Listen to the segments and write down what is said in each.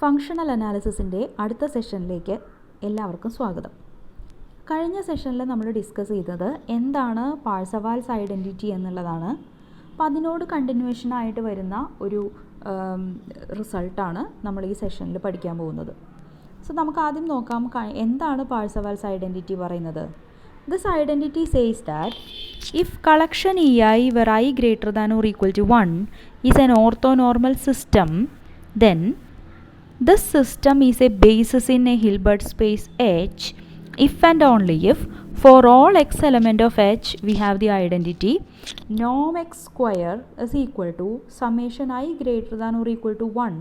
Functional അനാലിസിസിൻ്റെ അടുത്ത സെഷനിലേക്ക് എല്ലാവർക്കും സ്വാഗതം. കഴിഞ്ഞ സെഷനിൽ നമ്മൾ ഡിസ്കസ് ചെയ്തത് എന്താണ് പാഴ്സവാൽസ് ഐഡൻറ്റിറ്റി എന്നുള്ളതാണ്. അപ്പോൾ അതിനോട് കണ്ടിന്യൂവേഷനായിട്ട് വരുന്ന ഒരു റിസൾട്ടാണ് നമ്മൾ ഈ സെഷനിൽ പഠിക്കാൻ പോകുന്നത്. സോ നമുക്ക് ആദ്യം നോക്കാം എന്താണ് പാഴ്സവാൽസ് ഐഡൻറ്റിറ്റി പറയുന്നത്. This identity says that if collection EI where I greater than or equal to 1 is an orthonormal system, then this system is a basis in a Hilbert space H if and only if for all x element of H we have the identity norm x square is equal to summation I greater than or equal to 1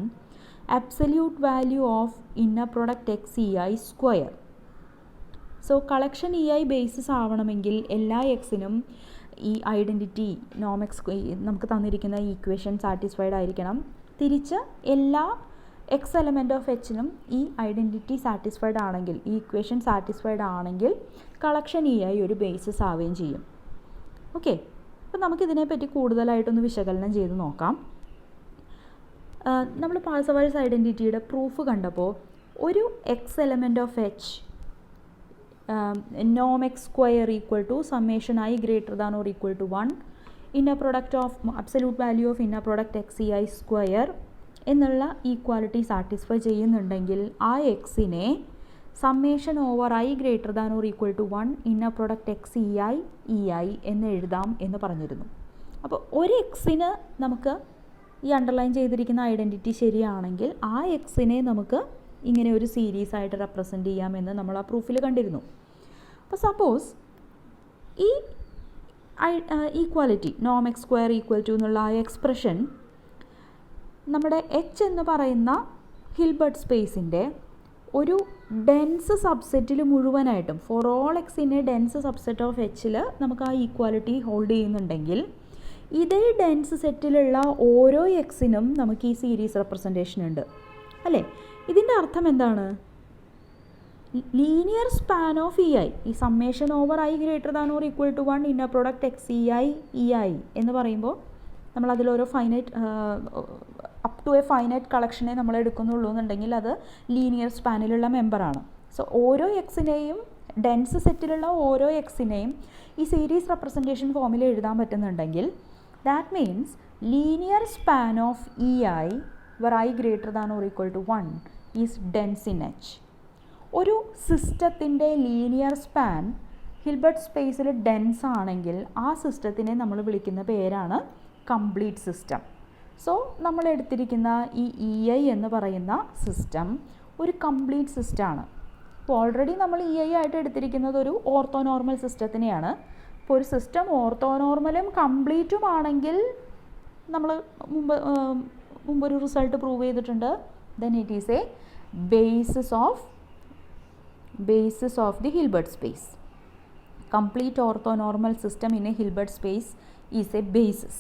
absolute value of inner product x EI square. So collection EI basis ആവണമെങ്കിൽ എല്ലാ എക്സിനും ഈ identity നോം X നമുക്ക് തന്നിരിക്കുന്ന equation satisfied ആയിരിക്കണം. തിരിച്ച് എല്ലാ X element of എച്ചിനും ഈ identity satisfied ആണെങ്കിൽ, ഈ ഇക്വേഷൻ സാറ്റിസ്ഫൈഡ് ആണെങ്കിൽ കളക്ഷൻ EI ഒരു ബേസിസ് ആവുകയും ചെയ്യും. ഓക്കെ, അപ്പോൾ നമുക്കിതിനെപ്പറ്റി കൂടുതലായിട്ടൊന്ന് വിശകലനം ചെയ്ത് നോക്കാം. നമ്മൾ പാഴ്സവാൽസ് ഐഡൻറ്റിറ്റിയുടെ പ്രൂഫ് കണ്ടപ്പോൾ ഒരു X element of H norm x square equal to summation I greater than or equal to 1 inner product of absolute value of inner product x EI square എന്നുള്ള ഈക്വാലിറ്റി സാറ്റിസ്ഫൈ ചെയ്യുന്നുണ്ടെങ്കിൽ ആ എക്സിനെ summation over I greater than or equal to 1 inner product x EI എന്ന് എഴുതാം എന്ന് പറഞ്ഞിരുന്നു. അപ്പോൾ ഒരു എക്സിന് നമുക്ക് ഈ അണ്ടർലൈൻ ചെയ്തിരിക്കുന്ന ഐഡൻറ്റിറ്റി ശരിയാണെങ്കിൽ ആ എക്സിനെ നമുക്ക് ഇങ്ങനെ ഒരു സീരീസ് ആയിട്ട് റെപ്രസെൻറ്റ് ചെയ്യാമെന്ന് നമ്മൾ ആ പ്രൂഫിൽ കണ്ടിരുന്നു. അപ്പോൾ സപ്പോസ് ഈ ഈക്വാലിറ്റി നോം എക്സ് സ്ക്വയർ ഈക്വൽ ടു എന്നുള്ള ആ എക്സ്പ്രഷൻ നമ്മുടെ എച്ച് എന്ന് പറയുന്ന ഹിൽബർട്ട് സ്പേസിൻ്റെ ഒരു ഡെൻസ് സബ്സെറ്റിൽ മുഴുവനായിട്ടും for all x in a dense subset of എച്ചിൽ നമുക്ക് ആ ഈക്വാലിറ്റി ഹോൾഡ് ചെയ്യുന്നുണ്ടെങ്കിൽ ഇതേ ഡെൻസ് സെറ്റിലുള്ള ഓരോ എക്സിനും നമുക്ക് ഈ സീരീസ് റെപ്രസെൻറ്റേഷൻ ഉണ്ട് അല്ലേ. ഇതിൻ്റെ അർത്ഥം എന്താണ്? ലീനിയർ സ്പാൻ ഓഫ് EI, ഈ summation over I greater than or equal to 1 inner product x EI എന്ന് പറയുമ്പോൾ നമ്മൾ അതിലൊരു finite up to a finite കളക്ഷനെ നമ്മൾ എടുക്കുന്നുള്ളൂ എന്നുണ്ടെങ്കിൽ അത് ലീനിയർ സ്പാനിലുള്ള മെമ്പറാണ്. സോ ഓരോ എക്സിനെയും ഡെൻസ് സെറ്റിലുള്ള ഓരോ എക്സിനെയും ഈ സീരീസ് റെപ്രസെൻറ്റേഷൻ ഫോമിൽ എഴുതാൻ പറ്റുന്നുണ്ടെങ്കിൽ that means linear span of EI where I greater than or equal to 1 is dense in H. ഒരു സിസ്റ്റത്തിൻ്റെ ലീനിയർ സ്പാൻ ഹിൽബർട്ട് സ്പേസിൽ ഡെൻസ് ആണെങ്കിൽ ആ സിസ്റ്റത്തിനെ നമ്മൾ വിളിക്കുന്ന പേരാണ് കംപ്ലീറ്റ് സിസ്റ്റം. സോ നമ്മൾ എടുത്തിരിക്കുന്ന ഈ EI എന്ന് പറയുന്ന സിസ്റ്റം ഒരു കംപ്ലീറ്റ് സിസ്റ്റമാണ്. അപ്പോൾ ഓൾറെഡി നമ്മൾ EI ആയിട്ട് എടുത്തിരിക്കുന്നത് ഒരു ഓർത്തോനോർമൽ സിസ്റ്റത്തിനെയാണ്. ഇപ്പോൾ ഒരു സിസ്റ്റം ഓർത്തോനോർമലും കംപ്ലീറ്റും ആണെങ്കിൽ നമ്മൾ മുമ്പൊരു റിസൾട്ട് പ്രൂവ് ചെയ്തിട്ടുണ്ട്. Then it is A basis of the Hilbert space. Complete orthonormal system in a Hilbert space is a basis.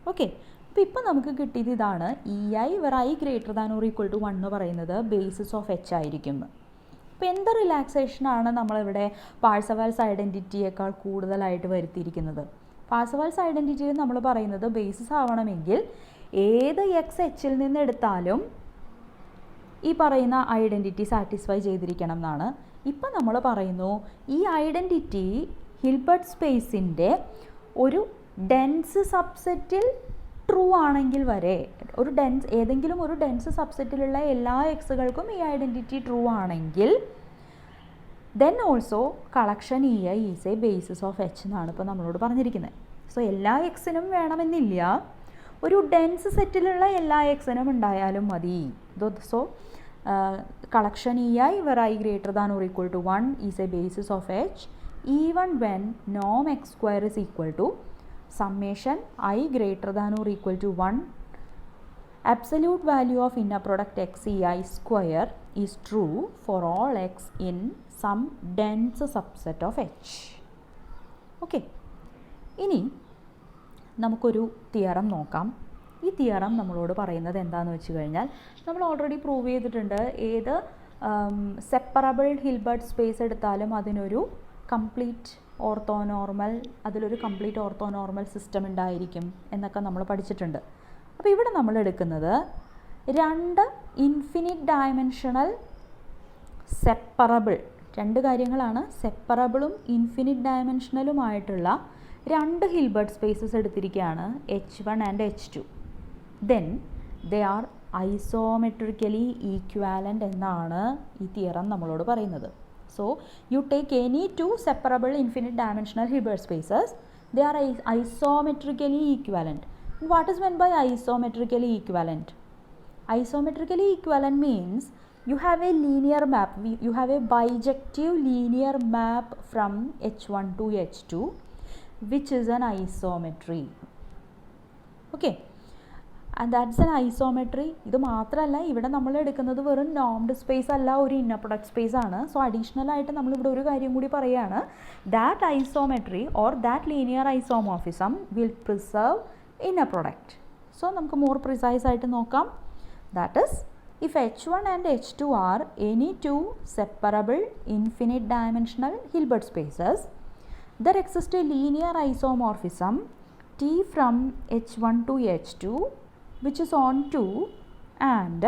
Okay, അപ്പോൾ ഇപ്പോൾ നമുക്ക് കിട്ടിയത് ഇതാണ്. EI where I greater than or equal to 1 എന്ന് പറയുന്നത് ബേസിസ് ഓഫ് H ആയിരിക്കും. അപ്പോൾ എന്ത് റിലാക്സേഷനാണ് നമ്മളിവിടെ പാഴ്സവാൽസ് ഐഡൻറ്റിറ്റിയേക്കാൾ കൂടുതലായിട്ട് വരുത്തിയിരിക്കുന്നത്? പാഴ്സവാൽസ് ഐഡൻറ്റിറ്റിയിൽ നമ്മൾ പറയുന്നത് ബേസിസ് ആവണമെങ്കിൽ ഏത് എക്സ് എച്ചിൽ നിന്ന് എടുത്താലും ഈ പറയുന്ന ഐഡൻറ്റിറ്റി സാറ്റിസ്ഫൈ ചെയ്തിരിക്കണം എന്നാണ്. ഇപ്പം നമ്മൾ പറയുന്നു ഈ ഐഡൻറ്റിറ്റി ഹിൽബർട്ട് സ്പേസിൻ്റെ ഒരു ഡെൻസ് സബ്സെറ്റിൽ ട്രൂ ആണെങ്കിൽ വരെ, ഒരു ഏതെങ്കിലും ഒരു ഡെൻസ് സബ്സെറ്റിലുള്ള എല്ലാ എക്സുകൾക്കും ഈ ഐഡൻറ്റിറ്റി ട്രൂ ആണെങ്കിൽ then also collection EI is A basis of H എന്നാണ് ഇപ്പോൾ നമ്മളോട് പറഞ്ഞിരിക്കുന്നത്. സോ എല്ലാ എക്സിനും വേണമെന്നില്ല, ഒരു ഡെൻസ് സെറ്റിലുള്ള എല്ലാ എക്സിനും ഉണ്ടായാലും മതി. So collection EI where I greater than or equal to 1 is a basis of H even when norm x square is equal to summation I greater than or equal to 1 absolute value of inner product x EI square is true for all x in some dense subset of H. Okay, ഇനി നമുക്കൊരു theorem നോക്കാം. ഈ theorem നമ്മളോട് പറയുന്നത് എന്താണെന്ന് വെച്ച് കഴിഞ്ഞാൽ നമ്മൾ ഓൾറെഡി പ്രൂവ് ചെയ്തിട്ടുണ്ട്. ഏത് സെപ്പറബിൾ ഹിൽബർട്ട് സ്പേസ് എടുത്താലും അതിനൊരു കംപ്ലീറ്റ് ഓർത്തോനോർമൽ, അതിലൊരു കംപ്ലീറ്റ് ഓർത്തോനോർമൽ സിസ്റ്റം ഉണ്ടായിരിക്കും എന്നൊക്കെ നമ്മൾ പഠിച്ചിട്ടുണ്ട്. അപ്പോൾ ഇവിടെ നമ്മൾ എടുക്കുന്നത് രണ്ട് ഇൻഫിനിറ്റ് ഡയമെൻഷണൽ സെപ്പറബിൾ, രണ്ട് കാര്യങ്ങളാണ്, സെപ്പറബിളും ഇൻഫിനിറ്റ് ഡയമെൻഷണലുമായിട്ടുള്ള രണ്ട് ഹിൽബർട്ട് സ്പേസസ് എടുത്തിരിക്കുകയാണ്, H1 and H2. Then they are isometrically equivalent എന്നാണ് ഈ തിയറം നമ്മളോട് പറയുന്നത്. So you take any two separable infinite dimensional Hilbert spaces, they are isometrically equivalent. What is meant by isometrically equivalent? Isometrically equivalent means you have a linear map, you have a bijective linear map from H1 to H2, which is an isometry. Okay, and that's an isometry. ഇത് മാത്രമല്ല, ഇവിടെ നമ്മൾ എടുക്കുന്നത് വെറും normed space അല്ല, ഒരു inner product space ആണ്. So additional ആയിട്ട് നമ്മളിവിടെ ഒരു കാര്യം കൂടി പറയുകയാണ്, that isometry or that linear isomorphism will preserve inner product. So നമുക്ക് മോർ പ്രിസൈസ് ആയിട്ട് നോക്കാം. That is, if H1 and H2 are any two separable infinite dimensional Hilbert spaces, there exists a linear isomorphism T from H1 to H2 which is on 2, and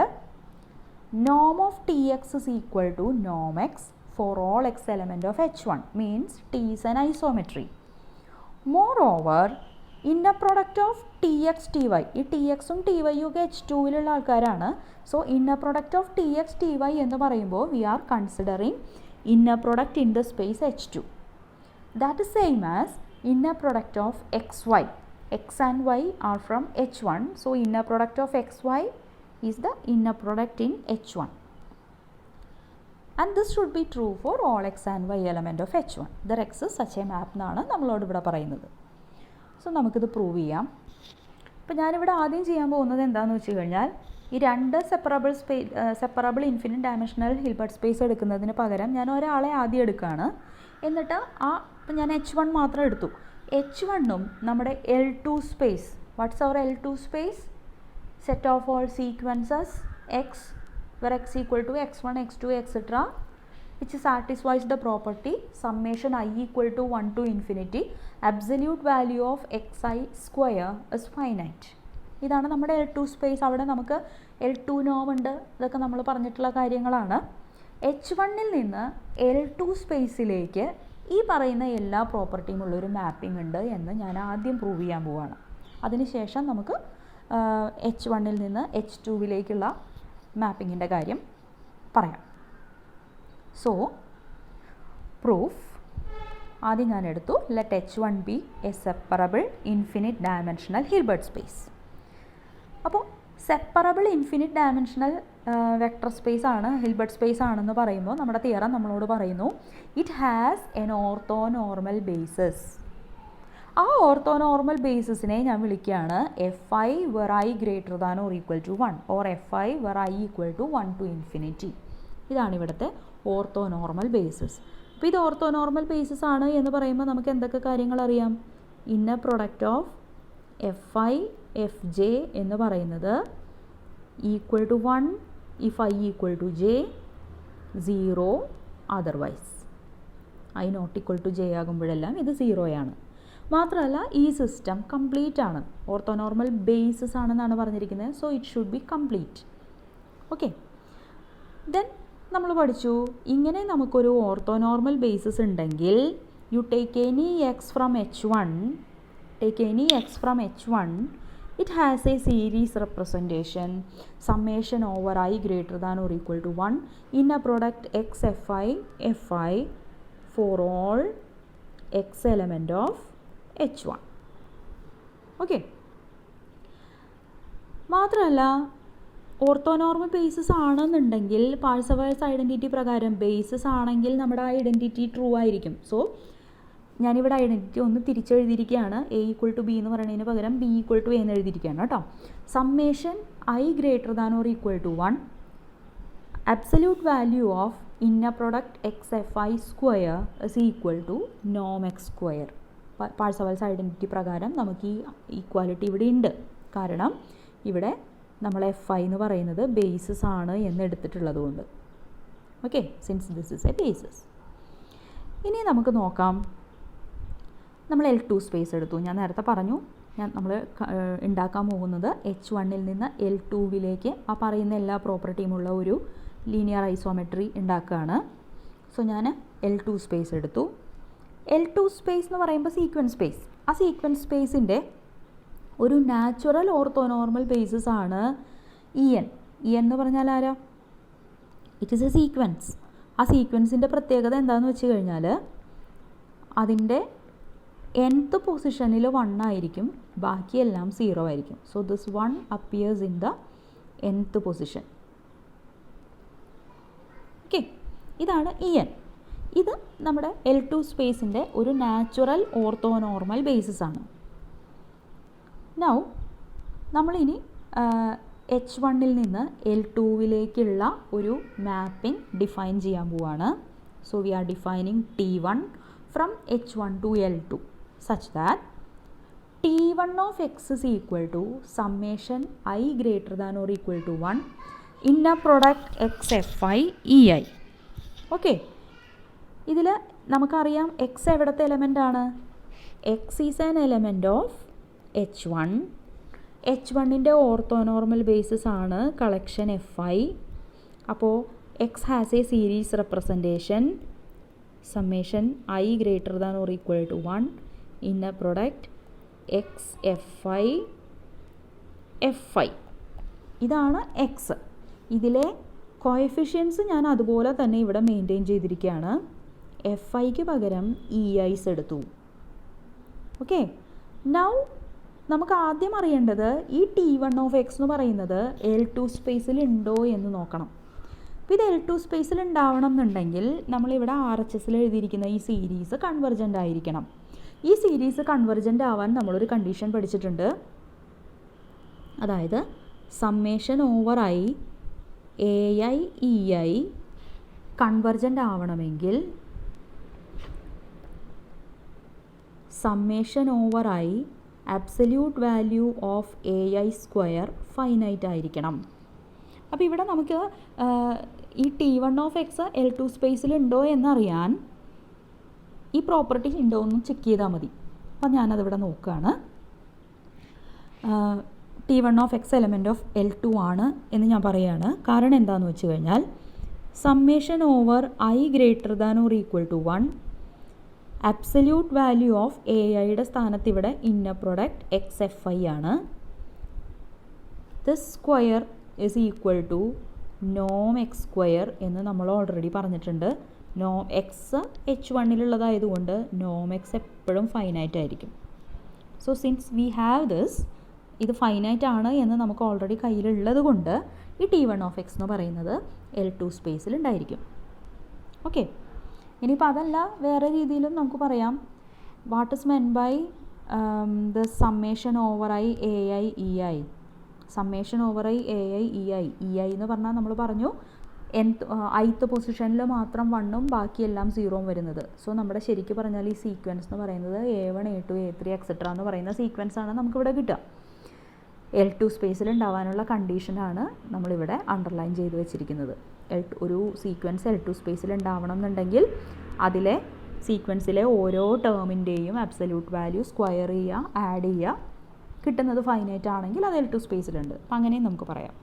norm of Tx is equal to norm x for all x element of H1, means T is an isometry. Moreover, inner product of Tx Ty, ഈ Tx ഉം Ty ഒക്കെ H2ലുള്ള ആൾക്കാരാണ്. So inner product of Tx Ty എന്ന് പറയുമ്പോൾ we are considering inner product in the space H2. That is same as inner product of xy. X and y are from H1, so inner product of xy is the inner product in H1, and this should be true for all x and y element of H1. There exists such a map എന്നാണ് നമ്മളോട് ഇവിടെ പറയുന്നത്. So നമുക്കിത് prove ചെയ്യാം. ഇപ്പോൾ ഞാനിവിടെ ആദ്യം ചെയ്യാൻ പോകുന്നത് എന്താണെന്ന് വെച്ച് കഴിഞ്ഞാൽ, ഈ രണ്ട് separable infinite dimensional Hilbert space എടുക്കുന്നതിന് പകരം ഞാൻ ഒരാളെ ആദ്യം എടുക്കുകയാണ്. എന്നിട്ട് ഇപ്പം ഞാൻ H1 മാത്രം എടുത്തു. H1ഉം നമ്മുടെ L2 space, what's our L2 space? Set of all sequences x where x equal to x1, x2, etc., which satisfies the property summation I equal to 1 to infinity absolute value of xi square is finite. ഇതാണ് നമ്മുടെ L2 space. അവിടെ നമുക്ക് L2 നോം ഉണ്ട്, ഇതൊക്കെ നമ്മൾ പറഞ്ഞിട്ടുള്ള കാര്യങ്ങളാണ്. H1ൽ നിന്ന് L2 സ്പേസിലേക്ക് ഈ പറയുന്ന എല്ലാ പ്രോപ്പർട്ടിയും ഉള്ളൊരു മാപ്പിംഗ് ഉണ്ട് എന്ന് ഞാൻ ആദ്യം പ്രൂവ് ചെയ്യാൻ പോവുകയാണ്. അതിനുശേഷം നമുക്ക് H1ൽ നിന്ന് H2വിലേക്കുള്ള മാപ്പിങ്ങിൻ്റെ കാര്യം പറയാം. സോ പ്രൂഫ് ആദ്യം ഞാൻ എടുത്തു, let H1 be a separable infinite dimensional Hilbert space. അപ്പോൾ separable infinite dimensional vector space ആണ്, ഹിൽബർട്ട് സ്പേസ് ആണെന്ന് പറയുമ്പോൾ നമ്മുടെ തിയറം നമ്മളോട് പറയുന്നു it has an orthonormal basis. ആ ഓർത്തോനോർമൽ ബേസിസിനെ ഞാൻ വിളിക്കുകയാണ് Fi where I greater than or equal to 1 or Fi where I equal to 1 to infinity. ഇതാണ് ഇവിടുത്തെ ഓർത്തോനോർമൽ ബേസിസ്. അപ്പോൾ ഇത് ഓർത്തോനോർമൽ ബേസിസ് ആണ് എന്ന് പറയുമ്പോൾ നമുക്ക് എന്തൊക്കെ കാര്യങ്ങൾ അറിയാം? Inner product of Fi Fj എന്ന് പറയുന്നത് equal to 1 if I equal to j, 0 otherwise. I not equal to j ആകുമ്പോഴെല്ലാം ഇത് 0 ആണ്. മാത്രമല്ല ഈ സിസ്റ്റം കംപ്ലീറ്റ് ആണ്, ഓർത്തോനോർമൽ ബേസിസ് ആണെന്നാണ് പറഞ്ഞിരിക്കുന്നത്. So it should be complete. Okay, then നമ്മൾ പഠിച്ചു ഇങ്ങനെ നമുക്കൊരു ഓർത്തോനോർമൽ ബേസിസ് ഉണ്ടെങ്കിൽ U take any X from H1, it has a series representation summation over I greater than or equal to 1 inner product x Fi for all x element of H1. Okay, മാത്രമല്ല orthonormal basis ആണെന്നുണ്ടെങ്കിൽ Parseval's identity പ്രകാരം basis ആണെങ്കിൽ നമ്മുടെ ആ identity true ആയിരിക്കും. So ഞാനിവിടെ identity ഒന്ന് തിരിച്ചെഴുതിയിരിക്കുകയാണ്. A equal to B എന്ന് പറയുന്നതിന് പകരം B ഈക്വൽ ടു A എന്ന് എഴുതിയിരിക്കുകയാണ് കേട്ടോ. Summation I greater than or equal to 1 absolute value of inner product x Fi square is equal to norm x square. Parseval's identity പ്രകാരം നമുക്ക് ഈ equality ഇവിടെ ഉണ്ട്. കാരണം ഇവിടെ നമ്മൾ Fi എന്ന് പറയുന്നത് ബേസിസ് ആണ് എന്ന് എടുത്തിട്ടുള്ളത് കൊണ്ട്. Okay, since this is A basis. ഇനി നമുക്ക് നോക്കാം, നമ്മൾ L2 സ്പേസ് എടുത്തു. ഞാൻ നേരത്തെ പറഞ്ഞു നമ്മൾ ഉണ്ടാക്കാൻ പോകുന്നത് H1-ൽ നിന്ന് L2-വിലേക്ക് ആ പറയുന്ന എല്ലാ പ്രോപ്പർട്ടിയുമുള്ള ഒരു ലീനിയർ ഐസോമെട്രി ഉണ്ടാക്കുകയാണ്. സോ ഞാൻ L2 സ്പേസ് എടുത്തു. L2 സ്പേസ് എന്ന് പറയുമ്പോൾ സീക്വൻസ് സ്പേസ്. ആ സീക്വൻസ് സ്പേസിൻ്റെ ഒരു നാച്ചുറൽ ഓർത്തോനോർമൽ ബേസിസ് ആണ് EN. EN എന്ന് പറഞ്ഞാൽ ആരാ? It is A sequence. ആ സീക്വൻസിൻ്റെ പ്രത്യേകത എന്താണെന്ന് വെച്ച് കഴിഞ്ഞാൽ അതിൻ്റെ nth പൊസിഷനിൽ 1 ആയിരിക്കും, ബാക്കിയെല്ലാം 0 ആയിരിക്കും. So this 1 appears in the nth position. Okay, ഇതാണ് EN. ഇത് നമ്മുടെ L2 സ്പേസിൻ്റെ ഒരു നാച്ചുറൽ ഓർത്തോനോർമൽ ബേസിസ് ആണ്. നൗ നമ്മളിനി H1-ൽ നിന്ന് L2-വിലേക്കുള്ള ഒരു മാപ്പിംഗ് ഡിഫൈൻ ചെയ്യാൻ പോവാണ്. So we R defining T1 from H1 to L2 such that T1 of x is equal to summation I greater than or equal to 1 inner product xfi ei. Okay, ഇതിൽ നമുക്കറിയാം x എവിടുത്തെ element ആണ്? x is an element of H1. H1-ൻ്റെ orthonormal basis ആണ് collection fi. അപ്പോൾ x has a series representation summation I greater than or equal to 1 inner product xfi fi. ഇതാണ് x. ഇതിലെ coefficients ഞാൻ അതുപോലെ തന്നെ ഇവിടെ മെയിൻറ്റെയിൻ ചെയ്തിരിക്കുകയാണ്. fiക്ക് പകരം ei's എടുത്തു. ഓക്കെ, നൗ നമുക്ക് ആദ്യം അറിയേണ്ടത് ഈ T1 ഓഫ് x എന്ന് പറയുന്നത് L2 സ്പേസിൽ ഉണ്ടോ എന്ന് നോക്കണം. അപ്പോൾ ഇത് L2 സ്പേസിൽ ഉണ്ടാവണം എന്നുണ്ടെങ്കിൽ നമ്മളിവിടെ RHSൽ എഴുതിയിരിക്കുന്ന ഈ സീരീസ് കൺവെർജൻ്റ് ആയിരിക്കണം. ഈ സീരീസ് കൺവെർജൻ്റ് ആവാൻ നമ്മളൊരു കണ്ടീഷൻ പഠിച്ചിട്ടുണ്ട്. അതായത് summation over I ai ei convergent ആവണമെങ്കിൽ summation over I absolute value of ai square finite ആയിരിക്കണം. അപ്പോൾ ഇവിടെ നമുക്ക് ഈ T1 ഓഫ് എക്സ് L2 സ്പേസിൽ ഉണ്ടോ എന്നറിയാൻ ഈ പ്രോപ്പർട്ടി ഉണ്ടോ എന്ന് ചെക്ക് ചെയ്താൽ മതി. അപ്പോൾ ഞാനതിവിടെ നോക്കുകയാണ്. T1 of X element of L2 ആണ് എന്ന് ഞാൻ പറയുകയാണ്. കാരണം എന്താണെന്ന് വെച്ച് കഴിഞ്ഞാൽ summation over I greater than or equal to 1 absolute value of aiയുടെ സ്ഥാനത്ത് ഇവിടെ ഇന്നർ പ്രൊഡക്റ്റ് xfi ആണ്. This square is equal to norm x square എന്ന് നമ്മൾ ഓൾറെഡി പറഞ്ഞിട്ടുണ്ട്. norm x H1-ലുള്ളതായതുകൊണ്ട് norm x എപ്പോഴും ഫൈനൈറ്റ് ആയിരിക്കും. So since we have this, ഇത് ഫൈനൈറ്റ് ആണ് എന്ന് നമുക്ക് ഓൾറെഡി കയ്യിലുള്ളത് കൊണ്ട് ഈ T1 ഓഫ് എക്സ് എന്ന് പറയുന്നത് L2 സ്പേസിൽ ഉണ്ടായിരിക്കും. ഓക്കെ, ഇനിയിപ്പോൾ അതല്ല വേറെ രീതിയിലും നമുക്ക് പറയാം. What is meant by the summation over I ai ei. Summation over I ai ei എന്ന് പറഞ്ഞാൽ നമ്മൾ പറഞ്ഞു ith പൊസിഷനിൽ മാത്രം 1ഉം ബാക്കിയെല്ലാം 0ഉം വരുന്നത്. സോ നമ്മുടെ ശരിക്കും പറഞ്ഞാൽ ഈ സീക്വൻസ് എന്ന് പറയുന്നത് A1 A2 A3 എക്സെട്ര എന്ന് പറയുന്ന സീക്വൻസാണ് നമുക്കിവിടെ കിട്ടുക. L2 സ്പേസിൽ ഉണ്ടാവാനുള്ള കണ്ടീഷനാണ് നമ്മളിവിടെ അണ്ടർലൈൻ ചെയ്ത് വെച്ചിരിക്കുന്നത്. ഒരു സീക്വൻസ് L2 സ്പേസിൽ ഉണ്ടാവണം എന്നുണ്ടെങ്കിൽ അതിലെ സീക്വൻസിലെ ഓരോ ടേമിൻ്റെയും അബ്സല്യൂട്ട് വാല്യൂ സ്ക്വയർ ചെയ്യുക, ആഡ് ചെയ്യുക, കിട്ടുന്നത് ഫൈനൈറ്റ് ആണെങ്കിൽ അത് L2 സ്പേസിലുണ്ട്. അപ്പം അങ്ങനെയും നമുക്ക് പറയാം.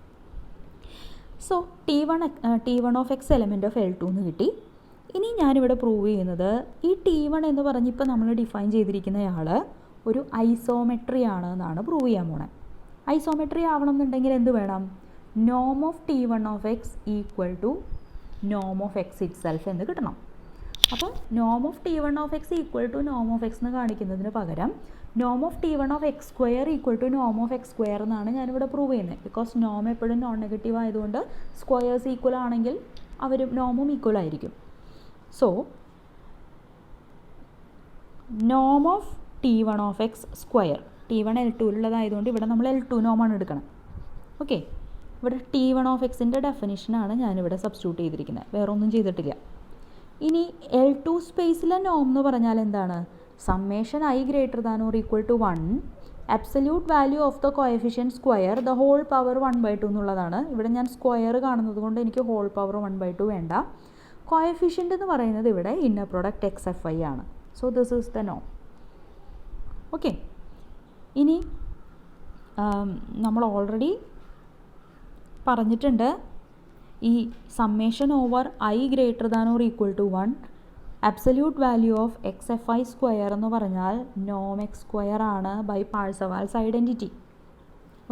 So T1 of X element of L2 എന്ന് കിട്ടി. ഇനി ഞാനിവിടെ പ്രൂവ് ചെയ്യുന്നത് ഈ T1 എന്ന് പറഞ്ഞ് ഇപ്പോൾ നമ്മൾ ഡിഫൈൻ ചെയ്തിരിക്കുന്നയാൾ ഒരു ഐസോമെട്രി ആണ് എന്നാണ് പ്രൂവ് ചെയ്യാൻ പോണേ. ഐസോമെട്രി ആവണം എന്നുണ്ടെങ്കിൽ എന്ത് വേണം? നോം of T1 of x equal to നോം ഓഫ് എക്സ് ഇറ്റ് സെൽഫ് എന്ന് കിട്ടണം. അപ്പോൾ നോം of T1 of x equal to നോം ഓഫ് എക്സ് എന്ന് കാണിക്കുന്നതിന് പകരം നോം of T1 of x square equal to നോം ഓഫ് എക്സ് സ്ക്വയർ എന്നാണ് ഞാനിവിടെ പ്രൂവ് ചെയ്യുന്നത്. ബിക്കോസ് നോം എപ്പോഴും നോൺ നെഗറ്റീവ് ആയതുകൊണ്ട് സ്ക്വയേഴ്സ് ഈക്വൽ ആണെങ്കിൽ അവർ നോമും ഈക്വൽ ആയിരിക്കും. സോ നോം of T1 of x square, T1 L2-ലുള്ളതായതുകൊണ്ട് ഇവിടെ നമ്മൾ L2 നോമാണ് എടുക്കണം. ഓക്കെ, ഇവിടെ T1 ഓഫ് എക്സിൻ്റെ ഡെഫിനിഷനാണ് ഞാനിവിടെ സബ്സ്റ്റിറ്റ്യൂട്ട് ചെയ്തിരിക്കുന്നത്, വേറെ ഒന്നും ചെയ്തിട്ടില്ല. ഇനി L2 സ്പേസിലെ നോം എന്ന് പറഞ്ഞാൽ എന്താണ്? Summation I greater than or equal to 1 absolute value of the coefficient square the whole power 1/2 എന്നുള്ളതാണ്. ഇവിടെ ഞാൻ സ്ക്വയർ കാണുന്നത് കൊണ്ട് എനിക്ക് ഹോൾ പവർ 1/2 വേണ്ട. കോഎഫിഷ്യൻ്റ് എന്ന് പറയുന്നത് ഇവിടെ ഇന്നർ പ്രൊഡക്റ്റ് xfi ആണ്. സോ ദിസ് ഈസ് ദ നോം. ഓക്കെ, ഇനി നമ്മൾ ഓൾറെഡി പറഞ്ഞിട്ടുണ്ട് ഈ summation over I greater than or equal to 1 absolute value of x f I square എന്ന് പറഞ്ഞാൽ നോം എക്സ് സ്ക്വയർ ആണ് ബൈ പാഴ്സവാൽസ് ഐഡൻറ്റിറ്റി.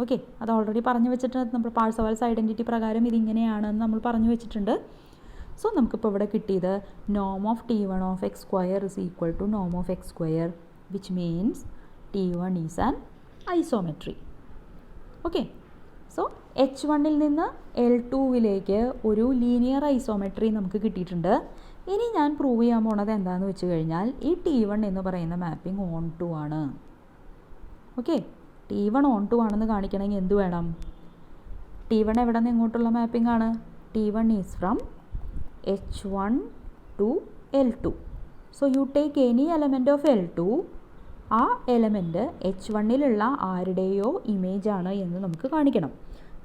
ഓക്കെ, അത് ഓൾറെഡി പറഞ്ഞു വെച്ചിട്ടുണ്ട്. നമ്മൾ പാഴ്സവാൽസ് ഐഡൻറ്റിറ്റി പ്രകാരം ഇതിങ്ങനെയാണെന്ന് നമ്മൾ പറഞ്ഞു വെച്ചിട്ടുണ്ട്. സോ നമുക്കിപ്പോൾ ഇവിടെ കിട്ടിയത് നോം of T1 of x square is equal to നോം of x square, which means T1 is an isometry. Okay, so H1-ൽ നിന്ന് L2-വിലേക്ക് ഒരു ലീനിയർ ഐസോമെട്രി നമുക്ക് കിട്ടിയിട്ടുണ്ട്. ഇനി ഞാൻ പ്രൂവ് ചെയ്യാൻ പോണത് എന്താണെന്ന് വെച്ച് കഴിഞ്ഞാൽ ഈ T1 എന്ന് പറയുന്ന മാപ്പിംഗ് ഓൺ ടു ആണ്. ഓക്കെ, T1 ഓൺ ടു ആണെന്ന് കാണിക്കണമെങ്കിൽ എന്ത് വേണം? T1 എവിടെ നിന്ന് എങ്ങോട്ടുള്ള മാപ്പിംഗ് ആണ്? T1 is from H1 to L2. So you take any element of L2, ആ എലമെൻറ്റ് H1-ലുള്ള ആരുടെയോ ഇമേജ് ആണ് എന്ന് നമുക്ക് കാണിക്കണം.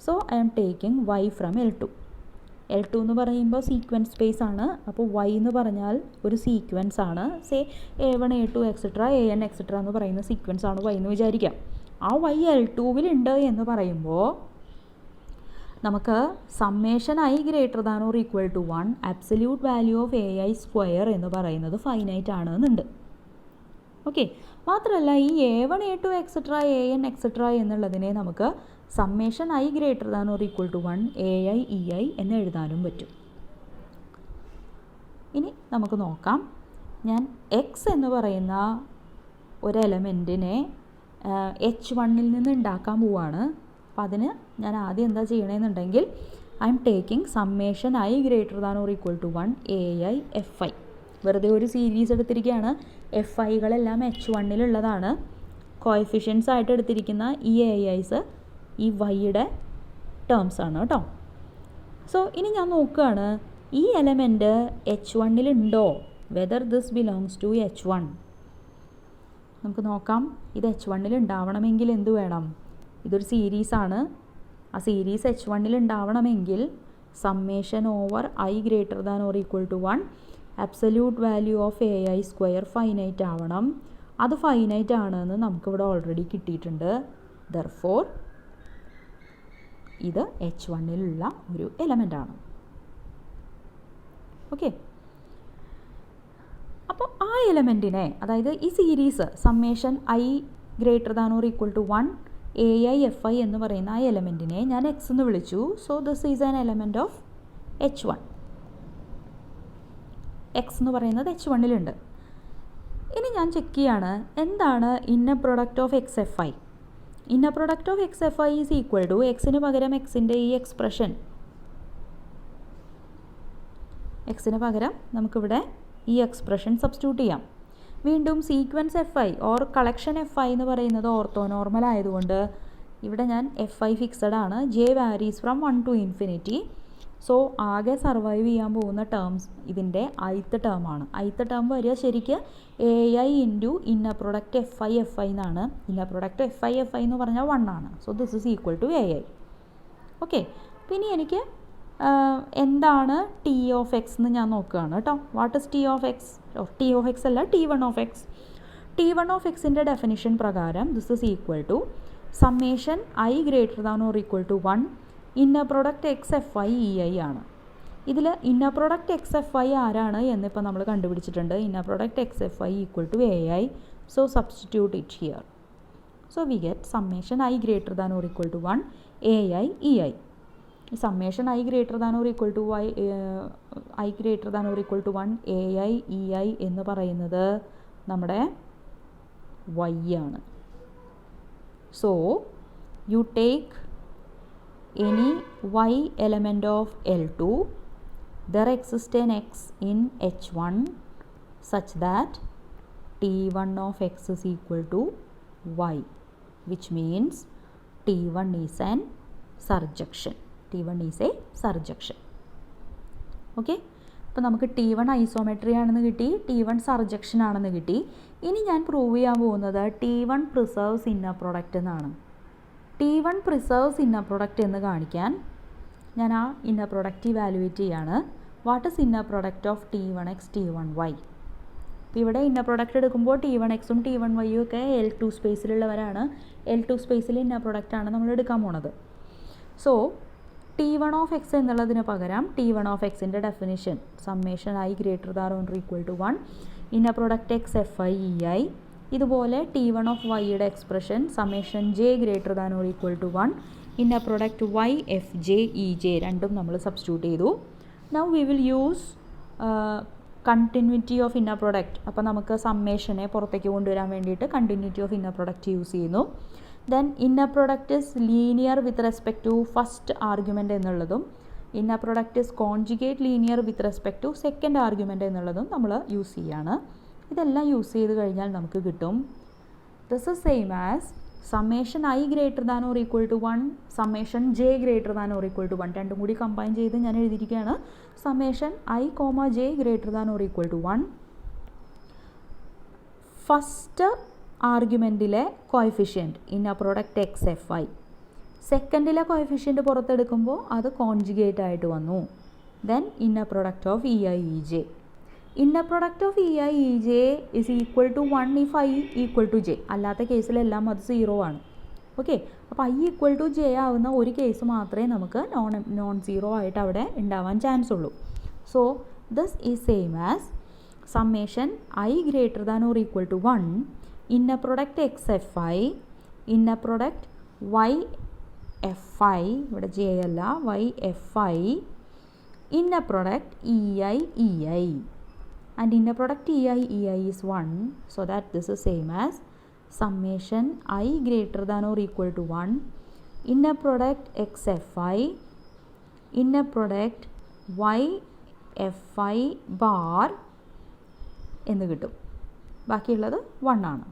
So I am taking Y from L2. L2 എന്ന് പറയുമ്പോൾ സീക്വൻസ് സ്പേസ് ആണ്. അപ്പോൾ Y എന്ന് പറഞ്ഞാൽ ഒരു സീക്വൻസ് ആണ്. Say A1 A2 etcetera AN etcetera എന്ന് പറയുന്ന സീക്വൻസ് ആണ് Y എന്ന് വിചാരിക്കാം. ആ Y L2-വിലുണ്ട് എന്ന് പറയുമ്പോൾ നമുക്ക് summation I greater than or equal to 1 absolute value of AI square എന്ന് പറയുന്നത് ഫൈനൈറ്റ് ആണെന്നുണ്ട്. ഓക്കെ, മാത്രമല്ല ഈ A1 A2 etcetera AN etcetera എന്നുള്ളതിനെ നമുക്ക് summation I greater than or equal to 1 AI EI എന്ന് എഴുതാനും പറ്റും. ഇനി നമുക്ക് നോക്കാം. ഞാൻ X എന്ന് പറയുന്ന ഒരു എലമെൻറ്റിനെ H1-ൽ നിന്ന് ഉണ്ടാക്കാൻ പോവുകയാണ്. അപ്പോൾ അതിന് ഞാൻ ആദ്യം എന്താ ചെയ്യണമെന്നുണ്ടെങ്കിൽ I'm taking summation I greater than or equal to 1 AI FI. വെറുതെ ഒരു സീരീസ് എടുത്തിരിക്കുകയാണ്. FIകളെല്ലാം H1-ലുള്ളതാണ്. കോഎഫിഷ്യൻസ് ആയിട്ട് എടുത്തിരിക്കുന്ന ഈ AIs ഈ വൈയുടെ ടേംസ് ആണ് കേട്ടോ. സോ ഇനി ഞാൻ നോക്കുകയാണ് ഈ എലമെൻറ്റ് H1-ലുണ്ടോ, whether this belongs to H1. നമുക്ക് നോക്കാം. ഇത് H1-ൽ ഉണ്ടാവണമെങ്കിൽ എന്ത് വേണം? ഇതൊരു സീരീസാണ്. ആ സീരീസ് H1-ൽ ഉണ്ടാവണമെങ്കിൽ summation over I greater than or equal to 1 absolute value of AI square finite ആവണം. അത് ഫൈനൈറ്റ് ആണെന്ന് നമുക്കിവിടെ ഓൾറെഡി കിട്ടിയിട്ടുണ്ട്. ദർഫോർ ഇത് H1-ലുള്ള ഒരു എലമെൻ്റാണ്. ഓക്കെ, അപ്പോൾ ആ എലമെൻറ്റിനെ, അതായത് ഈ series summation I greater than or equal to 1 AI FI എന്ന് പറയുന്ന ആ എലമെൻറ്റിനെ ഞാൻ X എന്ന് വിളിച്ചു. So this is an element of H1. X എന്ന് പറയുന്നത് H1-ലുണ്ട്. ഇനി ഞാൻ ചെക്ക് ചെയ്യാണ് എന്താണ് inner product of XFI. Inner product of XFI is equal to എക്സിന് പകരം എക്സിൻ്റെ ഈ എക്സ്പ്രഷൻ, എക്സിന് പകരം നമുക്കിവിടെ ഈ എക്സ്പ്രഷൻ സബ്സ്റ്റിറ്റ്യൂട്ട് ചെയ്യാം. വീണ്ടും sequence FI or collection FI എന്ന് പറയുന്നത് ഓർത്തോനോർമൽ ആയതുകൊണ്ട് ഇവിടെ ഞാൻ FI ഫിക്സഡ് ആണ്. J varies from 1 to infinity. So ആകെ സർവൈവ് ചെയ്യാൻ പോകുന്ന ടേംസ് ഇതിൻ്റെ ith ടേമാണ്. ith ടേം വരിക ശരിക്ക് AI into inner product FI എന്നാണ്. ഇന്നർ പ്രൊഡക്റ്റ് FI എന്ന് പറഞ്ഞാൽ 1 ആണ്. So this is equal to AI. Okay, പിന്നെ എനിക്ക് എന്താണ് T ഓഫ് X എന്ന് ഞാൻ നോക്കുകയാണ് കേട്ടോ. What is T of X? T of X അല്ല, T1 of X. T1 of Xൻ്റെ ഡെഫിനിഷൻ പ്രകാരം this is equal to summation I greater than or equal to 1 inner product XFI EI ആണ്. ഇതിൽ inner product XFI ആരാണ് എന്നിപ്പോൾ നമ്മൾ കണ്ടുപിടിച്ചിട്ടുണ്ട്. Inner product XFI equal to AI. So substitute it here. So we get summation I greater than or equal to 1 AI EI. ഈ summation I greater than or equal to i greater than or equal to 1 AI EI എന്ന് പറയുന്നത് നമ്മുടെ Y ആണ്. So you take any Y element of L2, there exists an X in H1 such that T1 of X is equal to Y, which means T1 is an surjection. T1 is a surjection. Okay, അപ്പോൾ നമുക്ക് T1 isometry ആണെന്ന് കിട്ടി, T1 surjection ആണെന്ന് കിട്ടി. ഇനി ഞാൻ prove ചെയ്യാൻ പോകുന്നത് T1 പ്രിസർവ്സ് ഇന്നർ പ്രൊഡക്റ്റ് എന്നാണ്. T1 പ്രിസർവ്സ് ഇന്നർ പ്രൊഡക്റ്റ് എന്ന് കാണിക്കാൻ ഞാൻ ആ ഇന്നർ പ്രൊഡക്റ്റ് ഇവാലുവേറ്റ് ചെയ്യാണ്. What is inner product of T1X T1Y? അപ്പോൾ ഇവിടെ ഇന്നർ പ്രൊഡക്റ്റ് എടുക്കുമ്പോൾ T1x ഉം T1y ഒക്കെ L2 സ്പേസിലുള്ളവരാണ്. L2 സ്പേസിൽ ഇന്നർ പ്രൊഡക്റ്റാണ് നമ്മൾ എടുക്കാൻ പോണത്. സോ T1 ഓഫ് എക്സ് എന്നുള്ളതിന് പകരം T1 ഓഫ് എക്സിൻ്റെ definition summation i greater than or equal to 1 inner product x f i e i. ഇതുപോലെ T1 ഓഫ് വൈയുടെ expression summation J greater than or equal to 1 inner product y f j e j. രണ്ടും നമ്മൾ substitute ചെയ്തു. Now we will use continuity of inner product. അപ്പോൾ നമുക്ക് സമ്മേഷനെ പുറത്തേക്ക് കൊണ്ടുവരാൻ വേണ്ടിയിട്ട് continuity of inner product use ചെയ്യുന്നു. Then inner product is linear with respect to first argument എന്നുള്ളതും inner product is conjugate linear with respect to second argument എന്നുള്ളതും നമ്മൾ യൂസ് ചെയ്യാണ്. ഇതെല്ലാം യൂസ് ചെയ്ത് കഴിഞ്ഞാൽ നമുക്ക് കിട്ടും this is same as summation I greater than or equal to 1 summation J greater than or equal to 1. രണ്ടും കൂടി കമ്പൈൻ ചെയ്ത് ഞാൻ എഴുതിയിരിക്കുകയാണ്. Summation i comma j greater than or equal to 1 first ആർഗ്യുമെൻറ്റിലെ coefficient inner product x f i. സെക്കൻഡിലെ coefficient പുറത്തെടുക്കുമ്പോൾ അത് conjugate ആയിട്ട് വന്നു. Then inner product of e i e j. Inner product of e i e J is equal to 1 if I equal to J. അല്ലാത്ത കേസിലെല്ലാം അത് 0 ആണ്. Okay, അപ്പോൾ ഐ ഈക്വൽ ടു ജെ ആവുന്ന ഒരു കേസ് മാത്രമേ നമുക്ക് നോൺ സീറോ ആയിട്ട് അവിടെ ഉണ്ടാവാൻ ചാൻസ് ഉള്ളൂ. So this is same as summation I greater than or equal to 1 inner product x f I inner product y f I, ഇവിടെ ജെ അല്ല, y f I inner product EI EI, and inner product EI EI is 1, so that this is same as summation I greater than or equal to 1 inner product XFI inner product YFI bar എന്ന് കിട്ടും. ബാക്കിയുള്ളത് 1 ആണ്.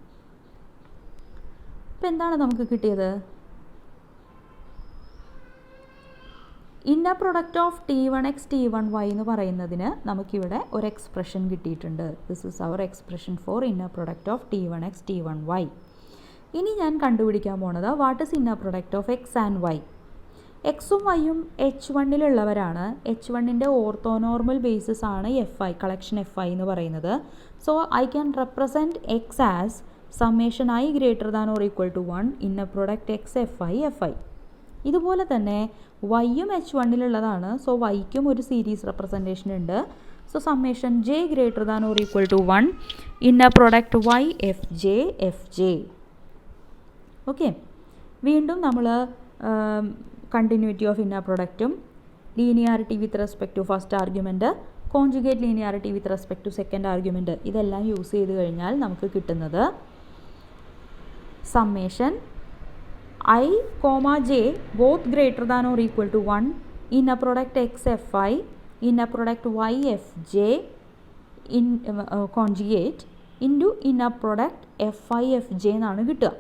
അപ്പോൾ എന്താണ് നമുക്ക് കിട്ടിയത്? Inner product of T1x T1y എന്ന് പറയുന്നതിന് നമുക്കിവിടെ ഒരു എക്സ്പ്രഷൻ കിട്ടിയിട്ടുണ്ട്. This is our expression for inner product of T1x T1y. ഇനി ഞാൻ കണ്ടുപിടിക്കാൻ പോണത് what is inner product of x and y. എക്സും വൈയും H1-ലുള്ളവരാണ്. H1-ൻ്റെ ഓർത്തോനോർമൽ ബേസിസ് ആണ് FI, കളക്ഷൻ FI എന്ന് പറയുന്നത്. So I can represent x as summation I greater than or equal to 1 inner product x FI. ഇതുപോലെ തന്നെ വൈയും H1-ലുള്ളതാണ്. സോ വൈക്കും ഒരു സീരീസ് റെപ്രസെൻറ്റേഷൻ ഉണ്ട്. So summation J greater than or equal to 1 inner product y f j. Okay, വീണ്ടും നമ്മൾ continuity of ഇന്നർ പ്രൊഡക്റ്റും linearity with respect to first argument, conjugate linearity with respect to second argument, ഇതെല്ലാം use ചെയ്ത് കഴിഞ്ഞാൽ നമുക്ക് കിട്ടുന്നത് summation I, j both greater than or equal to 1 inner product XFI inner product YFJ in conjugate into inner product FIFJ എന്നാണ് കിട്ടുക.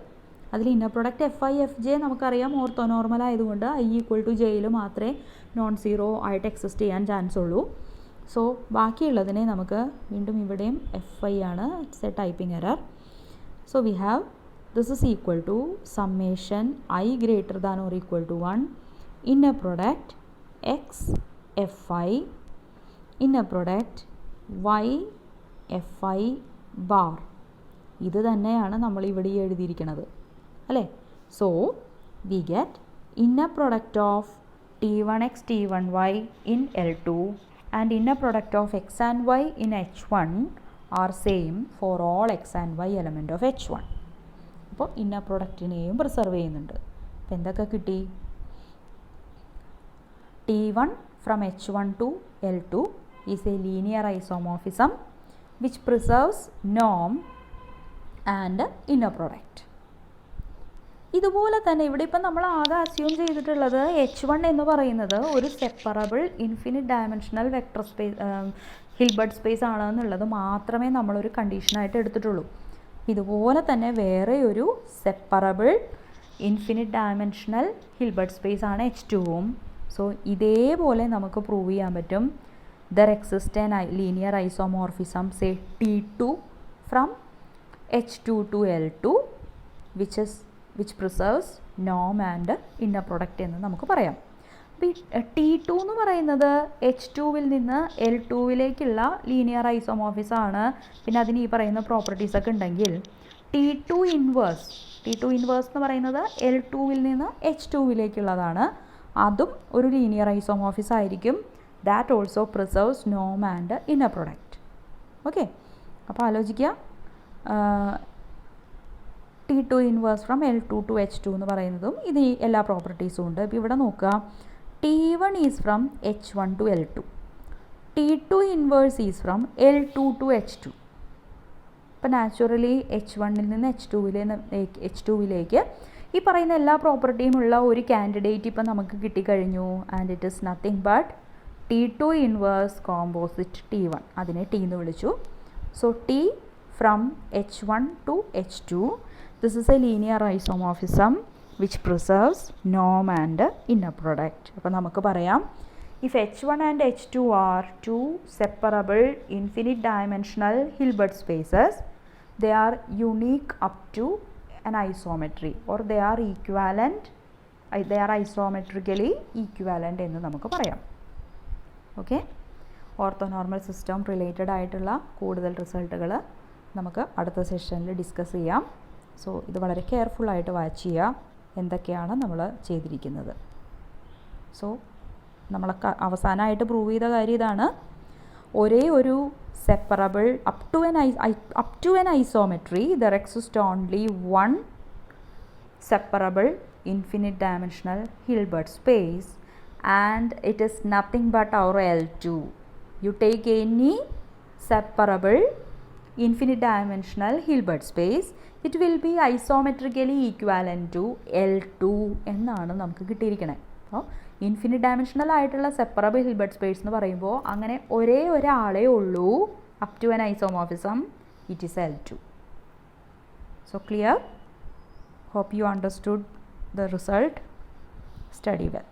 അതിൽ inner product FIFJ നമുക്കറിയാം orthonormal ആയതുകൊണ്ട് I ഈക്വൽ ടു ജെയിൽ മാത്രമേ നോൺ സീറോ ആയിട്ട് exist ചെയ്യാൻ chance ഉള്ളൂ. So ബാക്കിയുള്ളതിനെ നമുക്ക് വീണ്ടും ഇവിടെയും FI ആണ്, it's A typing error. So we have this is equal to summation I greater than or equal to 1 inner product X FI inner product Y FI bar. ഇത് തന്നെയാണ് നമ്മൾ ഇവിടെ എഴുതിയിരിക്കുന്നത് അല്ലേ. So we get inner product of T1x T1y in L2 and inner product of X and Y in H1 are same for all X and Y element of H1. അപ്പോൾ inner പ്രൊഡക്റ്റിനെയും preserve ചെയ്യുന്നുണ്ട്. അപ്പോൾ എന്തൊക്കെ കിട്ടി? T1 from H1 to L2 is a linear isomorphism which preserves norm and inner product. ഇതുപോലെ തന്നെ ഇവിടെ ഇപ്പം നമ്മൾ ആകെ അസ്യൂം ചെയ്തിട്ടുള്ളത് H1 എന്ന് പറയുന്നത് ഒരു separable infinite dimensional vector space Hilbert space ആണെന്നുള്ളത് മാത്രമേ നമ്മളൊരു കണ്ടീഷനായിട്ട് എടുത്തിട്ടുള്ളൂ. ഇതുപോലെ തന്നെ വേറെ ഒരു separable infinite dimensional Hilbert space ആണ് H2ഉം. സോ ഇതേപോലെ നമുക്ക് പ്രൂവ് ചെയ്യാൻ പറ്റും there exist an linear isomorphism say T2 from H2 to L2 which preserves നോം ആൻഡ് ഇന്നർ പ്രൊഡക്റ്റ് എന്ന് നമുക്ക് പറയാം. T2 എന്ന് പറയുന്നത് H2-വിൽ നിന്ന് L2-വിലേക്കുള്ള ലീനിയർ ഐസോമോർഫിസം ആണ്. പിന്നെ അതിന് ഈ പറയുന്ന പ്രോപ്പർട്ടീസ് ഒക്കെ ഉണ്ടെങ്കിൽ T2 ഇൻവേഴ്സ് എന്ന് പറയുന്നത് L2-വിൽ നിന്ന് H2-വിലേക്കുള്ളതാണ്. അതും ഒരു ലീനിയർ ഐസോമോർഫിസം ആയിരിക്കും. ദാറ്റ് ഓൾസോ പ്രിസർവ്സ് നോം ആൻഡ് ഇന്നർ പ്രൊഡക്റ്റ്. ഓക്കെ, അപ്പോൾ ആലോചിക്കുക, T2 inverse from L2 to H2 എന്ന് പറയുന്നതും ഇത് എല്ലാ പ്രോപ്പർട്ടീസും ഉണ്ട്. ഇപ്പോൾ ഇവിടെ നോക്കുക, T1 is from H1 to L2, T2 inverse is from L2 to H2. ഇപ്പം നാച്ചുറലി H1-ൽ നിന്ന് H2-വിലേക്ക് ഈ പറയുന്ന എല്ലാ പ്രോപ്പർട്ടിയും ഉള്ള ഒരു കാൻഡിഡേറ്റ് ഇപ്പം നമുക്ക് കിട്ടിക്കഴിഞ്ഞു. And it is nothing but T2 inverse composite T1. അതിനെ T എന്ന് വിളിച്ചു. So T from H1 to H2. This is a linear isomorphism which preserves norm and inner product. അപ്പോൾ നമുക്ക് പറയാം, if H1 and H2 are two separable infinite dimensional Hilbert spaces, they are unique up to an isometry, or they are equivalent, they are isometrically equivalent എന്ന് നമുക്ക് പറയാം. Okay, orthonormal system related ആയിട്ടുള്ള കൂടുതൽ റിസൾട്ടുകൾ നമുക്ക് അടുത്ത സെഷനിൽ ഡിസ്കസ് ചെയ്യാം. So ഇത് വളരെ കെയർഫുള്ളായിട്ട് വാച്ച് ചെയ്യുക, എന്തൊക്കെയാണ് നമ്മൾ ചെയ്തിരിക്കുന്നത്. സോ നമ്മൾ അവസാനമായിട്ട് പ്രൂവ് ചെയ്ത കാര്യം ഇതാണ്, ഒരേ ഒരു separable up to an isometry there exist only one separable infinite dimensional Hilbert space and it is nothing but our L2. You take any separable infinite dimensional Hilbert space, it will be isometrically equivalent to L2 എന്നാണ് നമുക്ക് കിട്ടിയിരിക്കണേ. അപ്പോൾ infinite dimensional ആയിട്ടുള്ള separable Hilbert space എന്ന് പറയുമ്പോൾ അങ്ങനെ ഒരേ ഒരാളേ ഉള്ളൂ up to an isomorphism, it is L2. So clear? Hope you understood the result. Study well.